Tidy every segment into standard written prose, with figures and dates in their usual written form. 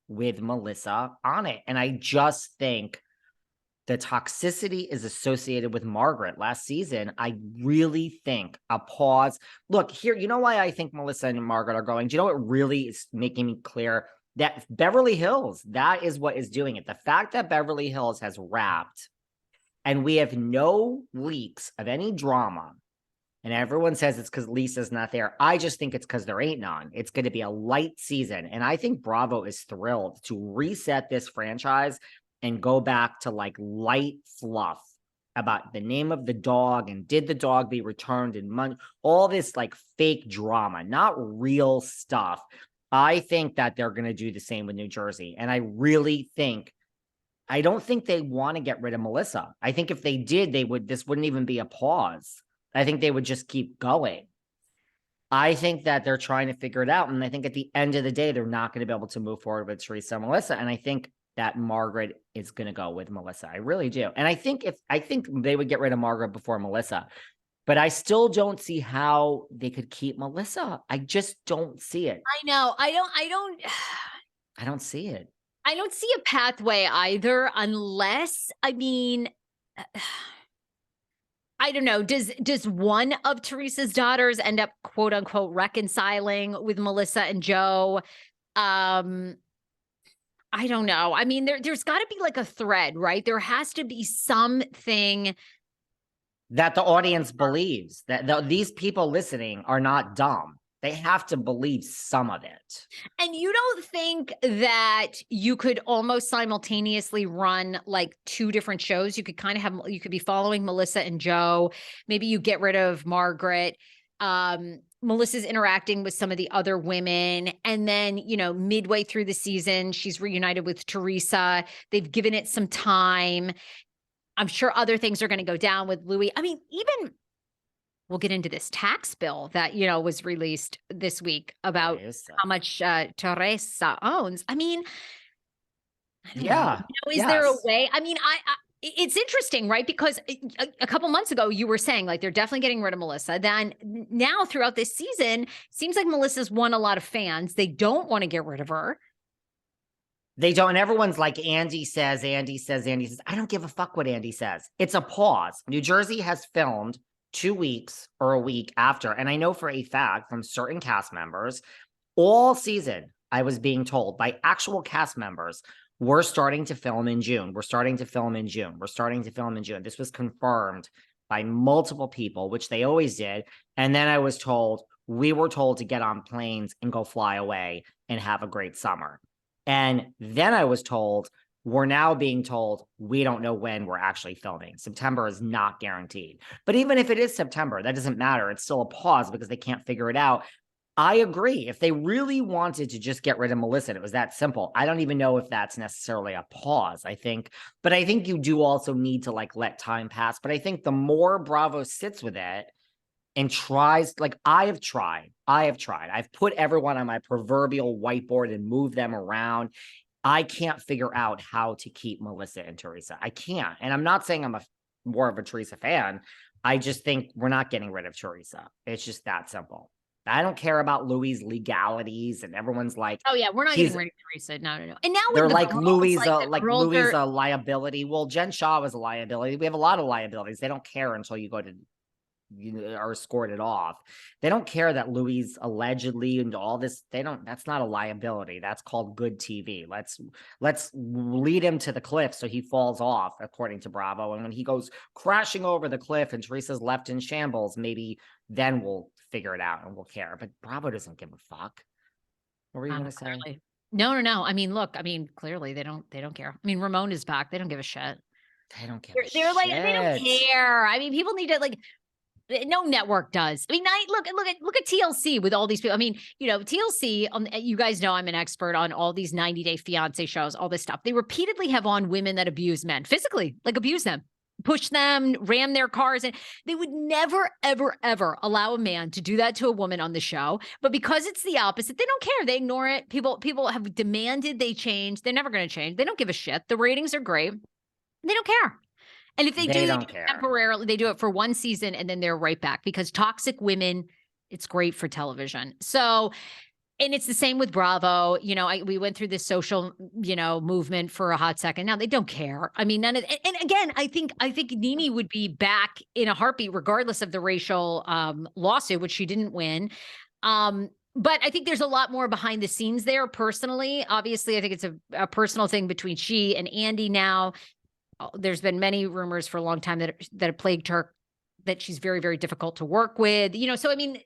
with Melissa on it. And I just think the toxicity is associated with Margaret last season. I really think a pause. Look, here, you know why I think Melissa and Margaret are going? Do you know what really is making me clear? That Beverly Hills, that is what is doing it. The fact that Beverly Hills has wrapped and we have no leaks of any drama, and everyone says it's because Lisa's not there. I just think it's because there ain't none. It's going to be a light season. And I think Bravo is thrilled to reset this franchise and go back to like light fluff about the name of the dog and did the dog be returned in money, all this like fake drama, not real stuff. I think that they're going to do the same with New Jersey. And I really think, I don't think they want to get rid of Melissa. I think if they did, this wouldn't even be a pause. I think they would just keep going. I think that they're trying to figure it out. And I think at the end of the day, they're not going to be able to move forward with Teresa and Melissa. And I think that Margaret is going to go with Melissa. I really do. And I think they would get rid of Margaret before Melissa, but I still don't see how they could keep Melissa. I just don't see it. I know. I don't see it. I don't see a pathway either, unless, I mean, I don't know. Does one of Teresa's daughters end up quote unquote reconciling with Melissa and Joe? I don't know. I mean, there's got to be like a thread, right? There has to be something that the audience believes, that these people listening are not dumb. They have to believe some of it. And you don't think that you could almost simultaneously run like two different shows? You could kind of you could be following Melissa and Joe. Maybe you get rid of Margaret. Melissa's interacting with some of the other women. And then, midway through the season, she's reunited with Teresa. They've given it some time. I'm sure other things are going to go down with Louis. I mean, even we'll get into this tax bill that, was released this week about how much Teresa owns. I mean, I don't know. Is there a way? I mean, it's interesting, right? Because a couple months ago, you were saying like they're definitely getting rid of Melissa. Then now throughout this season, seems like Melissa's won a lot of fans. They don't want to get rid of her. They don't. And everyone's like, Andy says. I don't give a fuck what Andy says. It's a pause. New Jersey has filmed 2 weeks or a week after. And I know for a fact from certain cast members, all season, I was being told by actual cast members, we're starting to film in June. This was confirmed by multiple people, which they always did. And then we were told to get on planes and go fly away and have a great summer. And then I was told, we're now being told we don't know when we're actually filming. September is not guaranteed. But even if it is September, that doesn't matter. It's still a pause because they can't figure it out. I agree. If they really wanted to just get rid of Melissa, it was that simple. I don't even know if that's necessarily a pause, but I think you do also need to like let time pass. But I think the more Bravo sits with it and tries, like I have tried. I've put everyone on my proverbial whiteboard and moved them around. I can't figure out how to keep Melissa and Teresa. I can't. And I'm not saying I'm more of a Teresa fan. I just think we're not getting rid of Teresa. It's just that simple. I don't care about Louis' legalities, and everyone's like, "Oh yeah, we're not getting rid of Teresa." No. And now they're like Louis' a liability. Well, Jen Shah was a liability. We have a lot of liabilities. They don't care until you go to are escorted off. They don't care that Louis allegedly and all this. That's not a liability. That's called good TV. Let's lead him to the cliff so he falls off, according to Bravo. And when he goes crashing over the cliff and Teresa's left in shambles, maybe then we'll figure it out and we'll care. But Bravo doesn't give a fuck. What were you going to say? No. I mean, look, clearly they don't care. I mean, Ramon is back. They don't give a shit. They don't give a shit. They're like, they don't care. I mean, people need to like, no network does. I mean, look at TLC with all these people. I mean, TLC, you guys know I'm an expert on all these 90-day fiance shows, all this stuff. They repeatedly have on women that abuse men physically, like abuse them, push them, ram their cars. And they would never, ever, ever allow a man to do that to a woman on the show. But because it's the opposite, they don't care. They ignore it. People have demanded they change. They're never going to change. They don't give a shit. The ratings are great. They don't care. And if they do temporarily, they do it for one season and then they're right back because toxic women, it's great for television. So And it's the same with Bravo. We went through this social, movement for a hot second. Now they don't care. I mean, none of, and again, I think Nene would be back in a heartbeat, regardless of the racial lawsuit, which she didn't win. But I think there's a lot more behind the scenes there. Personally, obviously, I think it's a personal thing between she and Andy now. There's been many rumors for a long time that have plagued her, that she's very, very difficult to work with. So I mean,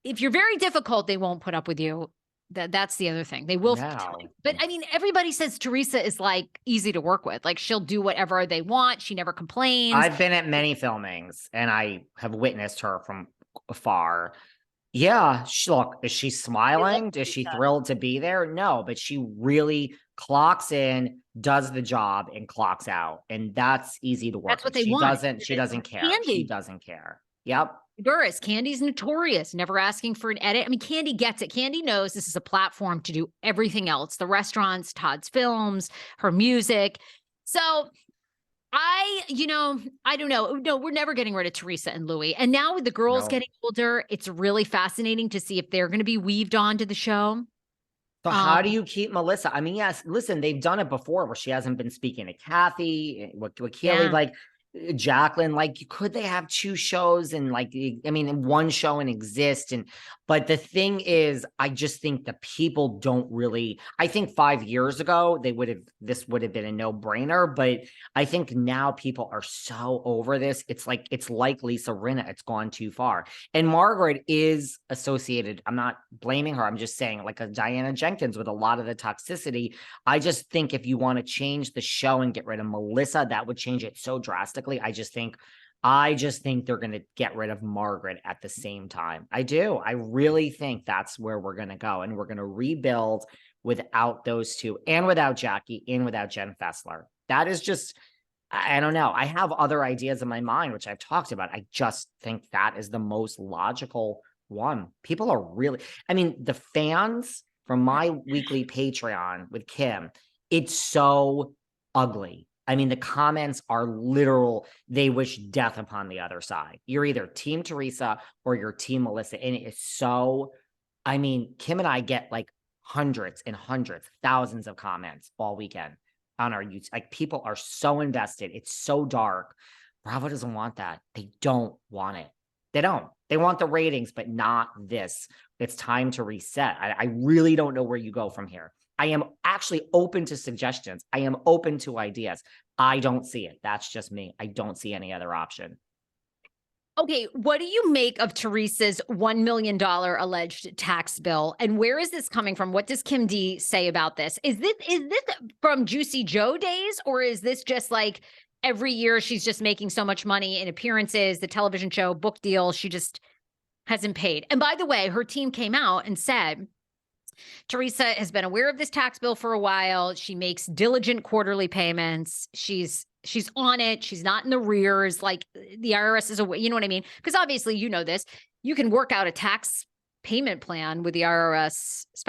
if you're very difficult, they won't put up with you. That's the other thing. They will. No. But I mean, everybody says Teresa is like easy to work with. Like she'll do whatever they want. She never complains. I've been at many filmings and I have witnessed her from afar. Yeah, look, is she smiling? Is she thrilled to be there? No, but she really clocks in, does the job, and clocks out. And that's easy to work That's what with. they want. She doesn't care. Candy. She doesn't care. Yep. Burris, Candy's notorious, never asking for an edit. I mean, Candy gets it. Candy knows this is a platform to do everything else. The restaurants, Todd's films, her music. So I don't know. No, we're never getting rid of Teresa and Louis. And now with the girls getting older, it's really fascinating to see if they're going to be weaved onto the show. So how do you keep Melissa? I mean, yes, listen, they've done it before where she hasn't been speaking to Kathy, with Kelly, like Jacqueline, like could they have two shows and like, I mean, one show and exist? But the thing is, I just think the people don't really, I think 5 years ago, this would have been a no brainer, but I think now people are so over this. It's like Lisa Rinna, it's gone too far. And Margaret is associated. I'm not blaming her. I'm just saying like a Diana Jenkins with a lot of the toxicity. I just think if you want to change the show and get rid of Melissa, that would change it so drastically. I just think they're going to get rid of Margaret at the same time. I do. I really think that's where we're going to go. And we're going to rebuild without those two and without Jackie and without Jen Fessler. That is just, I don't know. I have other ideas in my mind, which I've talked about. I just think that is the most logical one. People are really, I mean, the fans from my weekly Patreon with Kim, it's so ugly. I mean, the comments are literal. They wish death upon the other side. You're either Team Teresa or you're Team Melissa. And it is so, I mean, Kim and I get like hundreds and hundreds, thousands of comments all weekend on our YouTube. Like people are so invested. It's so dark. Bravo doesn't want that. They don't want it. They don't. They want the ratings, but not this. It's time to reset. I really don't know where you go from here. I am actually open to suggestions. I am open to ideas. I don't see it. That's just me. I don't see any other option. Okay, what do you make of Teresa's $1 million alleged tax bill? And where is this coming from? What does Kim D say about this? Is this from Juicy Joe days, or is this just like every year she's just making so much money in appearances, the television show, book deal, she just hasn't paid? And by the way, her team came out and said, Teresa has been aware of this tax bill for a while. She makes diligent quarterly payments. She's on it. She's not in the rears. Like the IRS is aware. You know what I mean? Because obviously, you know this. You can work out a tax payment plan with the IRS, especially